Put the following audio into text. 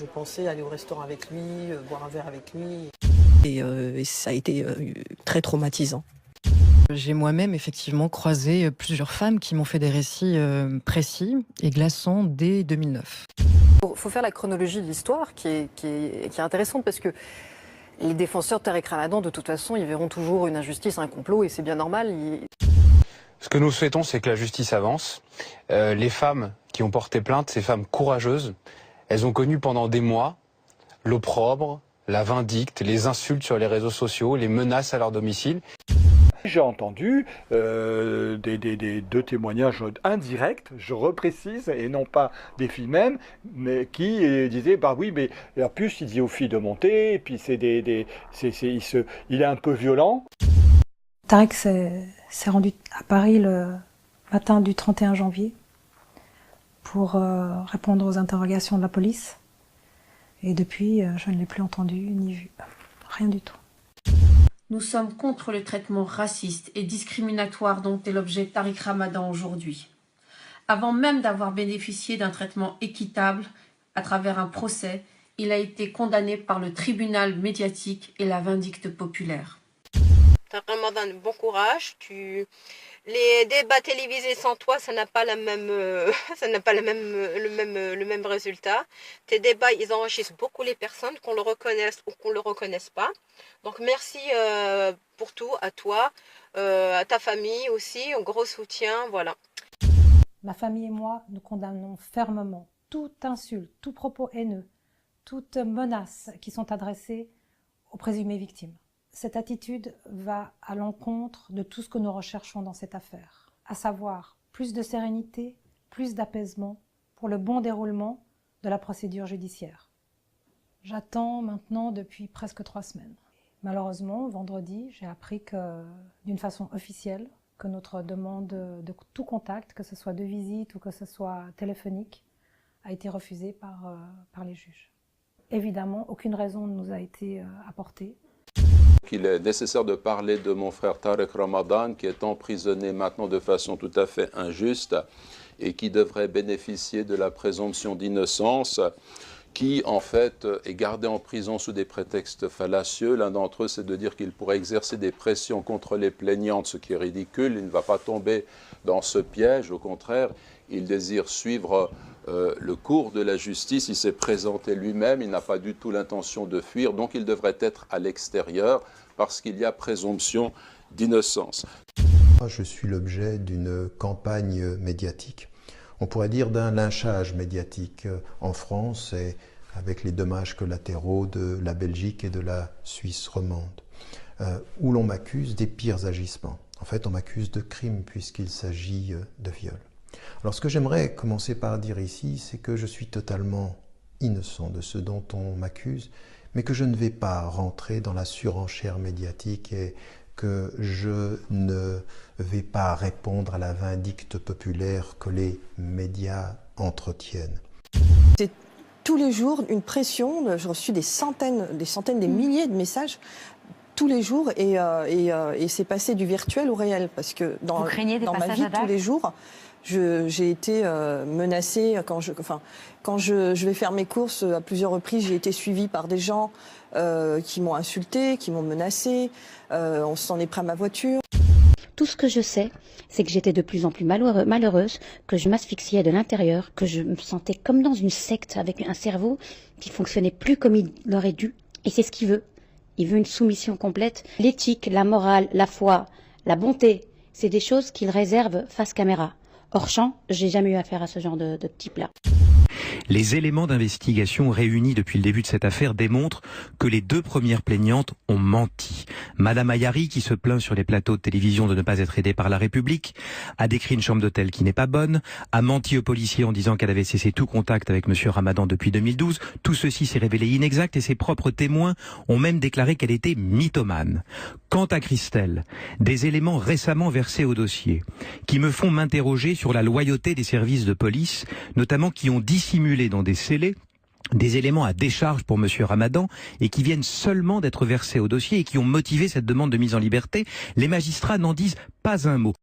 Je pensais aller au restaurant avec lui, boire un verre avec lui. Et ça a été très traumatisant. J'ai moi-même effectivement croisé plusieurs femmes qui m'ont fait des récits précis et glaçants dès 2009. Il faut faire la chronologie de l'histoire qui est intéressante parce que les défenseurs de Tariq Ramadan, de toute façon, ils verront toujours une injustice, un complot et c'est bien normal. Ce que nous souhaitons, c'est que la justice avance. Les femmes qui ont porté plainte, ces femmes courageuses, elles ont connu pendant des mois l'opprobre, la vindicte, les insultes sur les réseaux sociaux, les menaces à leur domicile. J'ai entendu deux témoignages indirects, je reprécise, et non pas des filles mêmes, mais qui disaient bah oui, mais en plus il dit aux filles de monter, et puis il est un peu violent. Tariq s'est rendu à Paris le matin du 31 janvier pour répondre aux interrogations de la police. Et depuis, je ne l'ai plus entendu ni vu. Rien du tout. Nous sommes contre le traitement raciste et discriminatoire dont est l'objet Tariq Ramadan aujourd'hui. Avant même d'avoir bénéficié d'un traitement équitable à travers un procès, il a été condamné par le tribunal médiatique et la vindicte populaire. Tariq Ramadan, bon courage. Les débats télévisés sans toi, ça n'a pas le même résultat. Tes débats, ils enrichissent beaucoup les personnes, qu'on le reconnaisse ou qu'on le reconnaisse pas. Donc merci pour tout, à toi, à ta famille aussi, un gros soutien, voilà. Ma famille et moi, nous condamnons fermement toute insulte, tout propos haineux, toute menace qui sont adressées aux présumées victimes. Cette attitude va à l'encontre de tout ce que nous recherchons dans cette affaire, à savoir plus de sérénité, plus d'apaisement pour le bon déroulement de la procédure judiciaire. J'attends maintenant depuis presque 3 semaines. Malheureusement, vendredi, j'ai appris d'une façon officielle que notre demande de tout contact, que ce soit de visite ou que ce soit téléphonique, a été refusée par les juges. Évidemment, aucune raison ne nous a été apportée. Il est nécessaire de parler de mon frère Tariq Ramadan qui est emprisonné maintenant de façon tout à fait injuste et qui devrait bénéficier de la présomption d'innocence, qui en fait est gardé en prison sous des prétextes fallacieux. L'un d'entre eux, c'est de dire qu'il pourrait exercer des pressions contre les plaignantes, ce qui est ridicule. Il ne va pas tomber dans ce piège, au contraire, il désire suivre le cours de la justice. Il s'est présenté lui-même, il n'a pas du tout l'intention de fuir, donc il devrait être à l'extérieur parce qu'il y a présomption d'innocence. Je suis l'objet d'une campagne médiatique, on pourrait dire d'un lynchage médiatique en France et avec les dommages collatéraux de la Belgique et de la Suisse romande, où l'on m'accuse des pires agissements. En fait, on m'accuse de crime puisqu'il s'agit de viol. Alors ce que j'aimerais commencer par dire ici, c'est que je suis totalement innocent de ce dont on m'accuse, mais que je ne vais pas rentrer dans la surenchère médiatique et que je ne vais pas répondre à la vindicte populaire que les médias entretiennent. C'est tous les jours une pression, j'ai reçu des centaines, des milliers de messages tous les jours et c'est passé du virtuel au réel parce que dans ma vie tous les jours, j'ai été menacée quand je vais faire mes courses à plusieurs reprises. J'ai été suivie par des gens qui m'ont insultée, qui m'ont menacée. On s'en est pris à ma voiture. Tout ce que je sais, c'est que j'étais de plus en plus malheureuse, que je m'asphyxiais de l'intérieur, que je me sentais comme dans une secte avec un cerveau qui fonctionnait plus comme il l'aurait dû. Et c'est ce qu'il veut. Il veut une soumission complète. L'éthique, la morale, la foi, la bonté, c'est des choses qu'il réserve face caméra. Hors champ, j'ai jamais eu affaire à ce genre de type-là. Les éléments d'investigation réunis depuis le début de cette affaire démontrent que les 2 premières plaignantes ont menti. Madame Ayari, qui se plaint sur les plateaux de télévision de ne pas être aidée par la République, a décrit une chambre d'hôtel qui n'est pas bonne, a menti aux policiers en disant qu'elle avait cessé tout contact avec monsieur Ramadan depuis 2012. Tout ceci s'est révélé inexact et ses propres témoins ont même déclaré qu'elle était mythomane. Quant à Christelle, des éléments récemment versés au dossier qui me font m'interroger sur la loyauté des services de police, notamment qui ont dissimulé dans des scellés des éléments à décharge pour monsieur Ramadan et qui viennent seulement d'être versés au dossier et qui ont motivé cette demande de mise en liberté. Les magistrats n'en disent pas un mot.